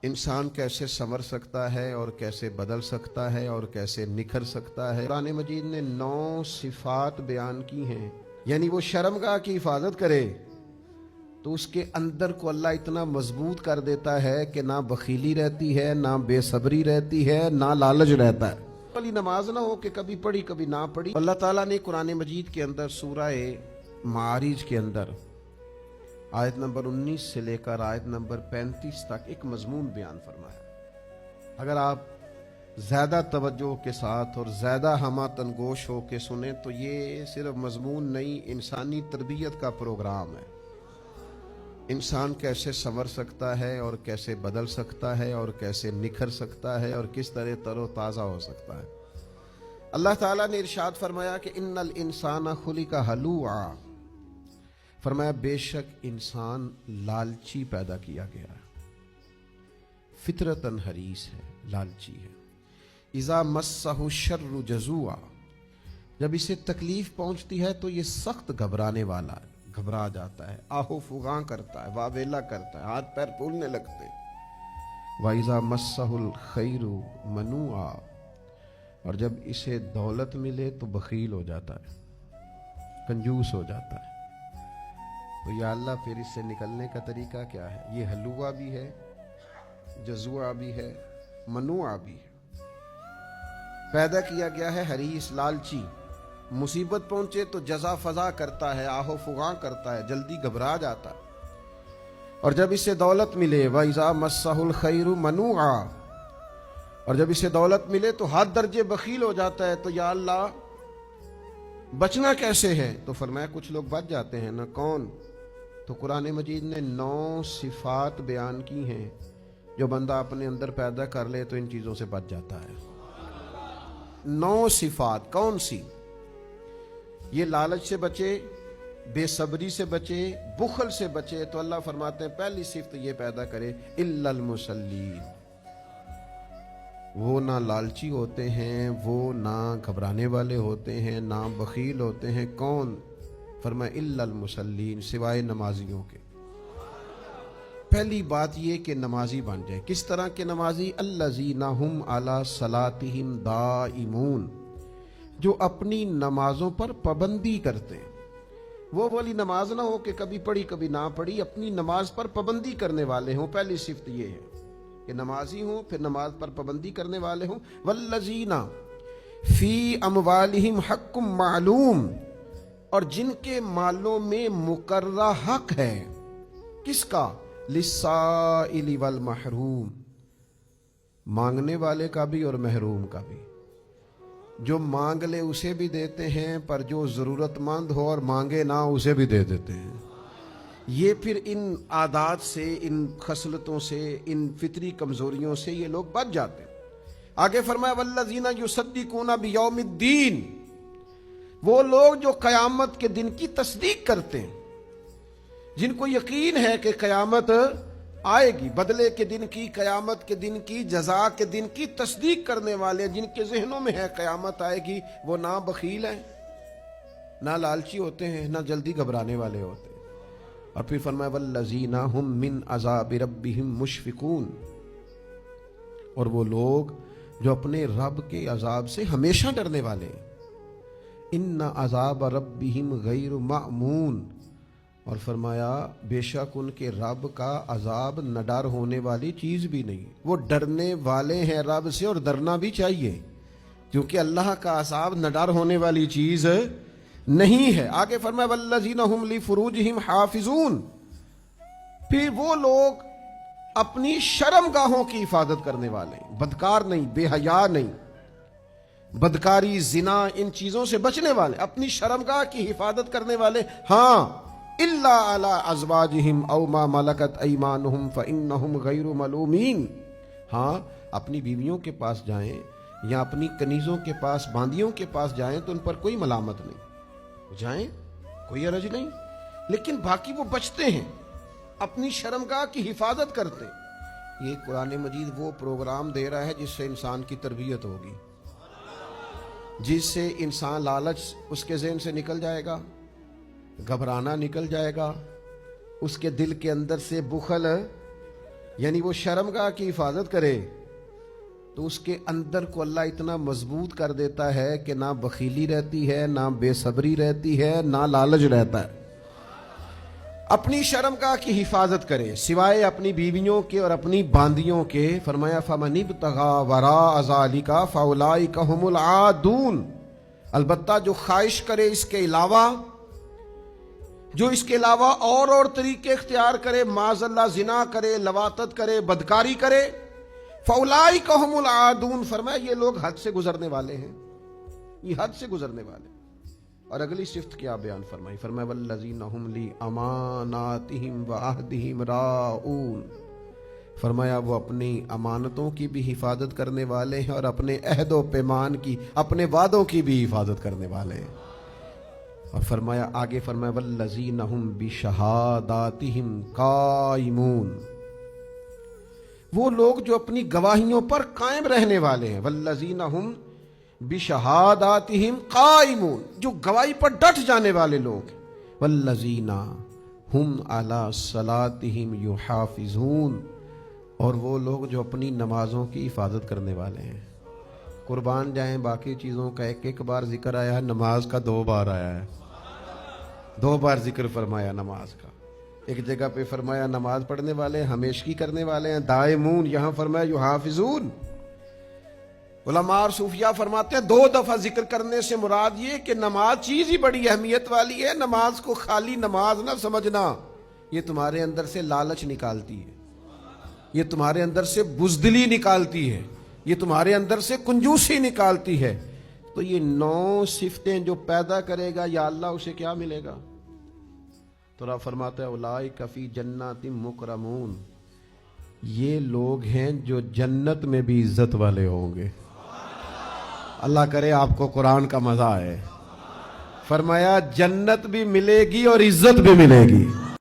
انسان کیسے سنور سکتا ہے اور کیسے بدل سکتا ہے اور کیسے نکھر سکتا ہے۔ قرآن مجید نے 9 صفات بیان کی ہیں، یعنی وہ شرمگاہ کی حفاظت کرے تو اس کے اندر کو اللہ اتنا مضبوط کر دیتا ہے کہ نہ بخیلی رہتی ہے، نہ بے صبری رہتی ہے، نہ لالچ رہتا ہے۔ والی نماز نہ ہو کہ کبھی پڑھی کبھی نہ پڑھی۔ اللہ تعالیٰ نے قرآن مجید کے اندر سورہ معارج کے اندر آیت نمبر 19 سے لے کر آیت نمبر 35 تک ایک مضمون بیان فرمایا۔ اگر آپ زیادہ توجہ کے ساتھ اور زیادہ ہمہ تنگوش ہو کے سنیں تو یہ صرف مضمون نہیں، انسانی تربیت کا پروگرام ہے۔ انسان کیسے سنور سکتا ہے اور کیسے بدل سکتا ہے اور کیسے نکھر سکتا ہے اور کس طرح تر و تازہ ہو سکتا ہے۔ اللہ تعالیٰ نے ارشاد فرمایا کہ ان الانسان خلق ہلوعا، فرمایا بے شک انسان لالچی پیدا کیا گیا ہے، فطرتاً حریص ہے، لالچی ہے۔ اذا مسہ الشر جزوعا، جب اسے تکلیف پہنچتی ہے تو یہ سخت گھبرانے والا ہے، گھبرا جاتا ہے، آہو فغاں کرتا ہے، واویلا کرتا ہے، ہاتھ پیر پھولنے لگتے ہیں۔ وَإِذَا مَسَّهُ الْخَيْرُ مَنُوعًا، اور جب اسے دولت ملے تو بخیل ہو جاتا ہے، کنجوس ہو جاتا ہے۔ تو یا اللہ پھر اس سے نکلنے کا طریقہ کیا ہے؟ یہ ہلوعا بھی ہے، جزوعا بھی ہے، منوعا بھی ہے۔ پیدا کیا گیا ہے حریص، لالچی، مصیبت پہنچے تو جزا فضا کرتا ہے، آہو فغاں کرتا ہے، جلدی گھبرا جاتا ہے۔ اور جب اسے دولت ملے وَإِذَا مَسَّهُ الْخَيْرُ مَنُوعًا، اور جب اسے دولت ملے تو حد درجے بخیل ہو جاتا ہے۔ تو یا اللہ بچنا کیسے ہے؟ تو فرمایا کچھ لوگ بچ جاتے ہیں نا، کون؟ تو قرآن مجید نے 9 صفات بیان کی ہیں، جو بندہ اپنے اندر پیدا کر لے تو ان چیزوں سے بچ جاتا ہے۔ 9 صفات کون سی؟ یہ لالچ سے بچے، بے صبری سے بچے، بخل سے بچے۔ تو اللہ فرماتے ہیں پہلی صفت یہ پیدا کرے الا المصلین، وہ نہ لالچی ہوتے ہیں، وہ نہ گھبرانے والے ہوتے ہیں، نہ بخیل ہوتے ہیں۔ کون؟ فرمایا الا المصلین، سوائے نمازیوں کے۔ پہلی بات یہ کہ نمازی بن جائے۔ کس طرح کے نمازی؟ الذین ھم علی صلاتہم دائمون، جو اپنی نمازوں پر پابندی کرتے ہیں۔ وہ والی نماز نہ ہو کہ کبھی پڑھی کبھی نہ پڑھی، اپنی نماز پر پابندی کرنے والے ہوں۔ پہلی صفت یہ ہے کہ نمازی ہوں، پھر نماز پر پابندی کرنے والے ہوں۔ والذین فی اموالہم حق معلوم، اور جن کے مالوں میں مقررہ حق ہے۔ کس کا؟ للسائل والمحروم، مانگنے والے کا بھی اور محروم کا بھی۔ جو مانگ لے اسے بھی دیتے ہیں، پر جو ضرورت مند ہو اور مانگے نہ اسے بھی دے دیتے ہیں۔ یہ پھر ان عادات سے، ان خصلتوں سے، ان فطری کمزوریوں سے یہ لوگ بچ جاتے ہیں۔ آگے فرمایا والذین یصدقون بیوم الدین، وہ لوگ جو قیامت کے دن کی تصدیق کرتے ہیں، جن کو یقین ہے کہ قیامت آئے گی، بدلے کے دن کی، قیامت کے دن کی، جزا کے دن کی تصدیق کرنے والے، جن کے ذہنوں میں ہے قیامت آئے گی، وہ نہ بخیل ہیں، نہ لالچی ہوتے ہیں، نہ جلدی گھبرانے والے ہوتے ہیں۔ اور پھر فرمایا والذین ھم من عذاب ربہم مشفقون، اور وہ لوگ جو اپنے رب کے عذاب سے ہمیشہ ڈرنے والے ہیں۔ ان عذاب ربہم غیر مأمون، اور فرمایا بے شک ان کے رب کا عذاب نہ ڈر ہونے والی چیز بھی نہیں۔ وہ ڈرنے والے ہیں رب سے، اور ڈرنا بھی چاہیے، کیونکہ اللہ کا عذاب نہ ڈر ہونے والی چیز نہیں ہے۔ آگے فرمایا والذین ھم لفروجہم حافظون، پھر وہ لوگ اپنی شرمگاہوں کی حفاظت کرنے والے ہیں، بدکار نہیں، بے حیا نہیں، بدکاری، زنا، ان چیزوں سے بچنے والے، اپنی شرمگاہ کی حفاظت کرنے والے۔ ہاں الا علی ازواجہم او ما ملکت ایمانہم فانہم غیر ملومین، ہاں اپنی بیویوں کے پاس جائیں یا اپنی کنیزوں کے پاس، باندیوں کے پاس جائیں تو ان پر کوئی ملامت نہیں، جائیں کوئی حرج نہیں، لیکن باقی وہ بچتے ہیں، اپنی شرمگاہ کی حفاظت کرتے ہیں۔ یہ قرآن مجید وہ پروگرام دے رہا ہے جس سے انسان کی تربیت ہوگی، جس سے انسان لالچ اس کے ذہن سے نکل جائے گا، گھبرانا نکل جائے گا، اس کے دل کے اندر سے بخل یعنی وہ شرمگاہ کی حفاظت کرے تو اس کے اندر کو اللہ اتنا مضبوط کر دیتا ہے کہ نہ بخیلی رہتی ہے، نہ بے صبری رہتی ہے، نہ لالچ رہتا ہے۔ اپنی شرمگاہ کی حفاظت کرے سوائے اپنی بیویوں کے اور اپنی باندیوں کے۔ فرمایا فَمَنِ ابْتَغَىٰ وَرَاءَ ذَٰلِكَ فَأُولَٰئِكَ هُمُ الْعَادُونَ، البتہ جو خواہش کرے اس کے علاوہ، جو اس کے علاوہ اور طریقے اختیار کرے، معاذ اللہ زنا کرے، لواطت کرے، بدکاری کرے، فَأُولَٰئِكَ هُمُ الْعَادُونَ، فرمایا یہ لوگ حد سے گزرنے والے ہیں، یہ حد سے گزرنے والے۔ اور اگلی صفت کیا بیان فرمائی؟ فرمایا وَالَّذِينَ هُمْ لِأَمَانَاتِهِمْ وَعَهْدِهِمْ رَاعُونَ، فرمایا وہ اپنی امانتوں کی بھی حفاظت کرنے والے ہیں اور اپنے عہد و پیمان کی، اپنے وعدوں کی بھی حفاظت کرنے والے ہیں۔ اور فرمایا آگے فرمایا وَالَّذِينَ هُمْ بِشَهَادَاتِهِمْ قَائِمُونَ، وہ لوگ جو اپنی گواہیوں پر قائم رہنے والے ہیں۔ وَالَّذِينَ هُمْ بِشَهَادَاتِهِمْ قَائِمُونَ، جو گواہی پر ڈٹ جانے والے لوگ۔ وَالَّذِينَ هُمْ عَلَىٰ صَلَاتِهِمْ يُحَافِظُونَ، اور وہ لوگ جو اپنی نمازوں کی حفاظت کرنے والے ہیں۔ قربان جائیں، باقی چیزوں کا ایک بار ذکر آیا ہے، نماز کا 2 بار آیا ہے، 2 بار ذکر فرمایا نماز کا۔ ایک جگہ پہ فرمایا نماز پڑھنے والے ہمیشگی کرنے والے ہیں، دائمون، یہاں فرمایا یحافظون۔ علماء اور صوفیاء فرماتے ہیں 2 دفعہ ذکر کرنے سے مراد یہ کہ نماز چیز ہی بڑی اہمیت والی ہے، نماز کو خالی نماز نہ سمجھنا، یہ تمہارے اندر سے لالچ نکالتی ہے، یہ تمہارے اندر سے بزدلی نکالتی ہے، یہ تمہارے اندر سے کنجوسی نکالتی ہے۔ تو یہ 9 صفتیں جو پیدا کرے گا یا اللہ اسے کیا ملے گا؟ تو رب فرماتا ہے اولئک فی جنات مکرمون، یہ لوگ ہیں جو جنت میں بھی عزت والے ہوں گے۔ اللہ کرے آپ کو قرآن کا مزہ آئے۔ فرمایا جنت بھی ملے گی اور عزت بھی ملے گی۔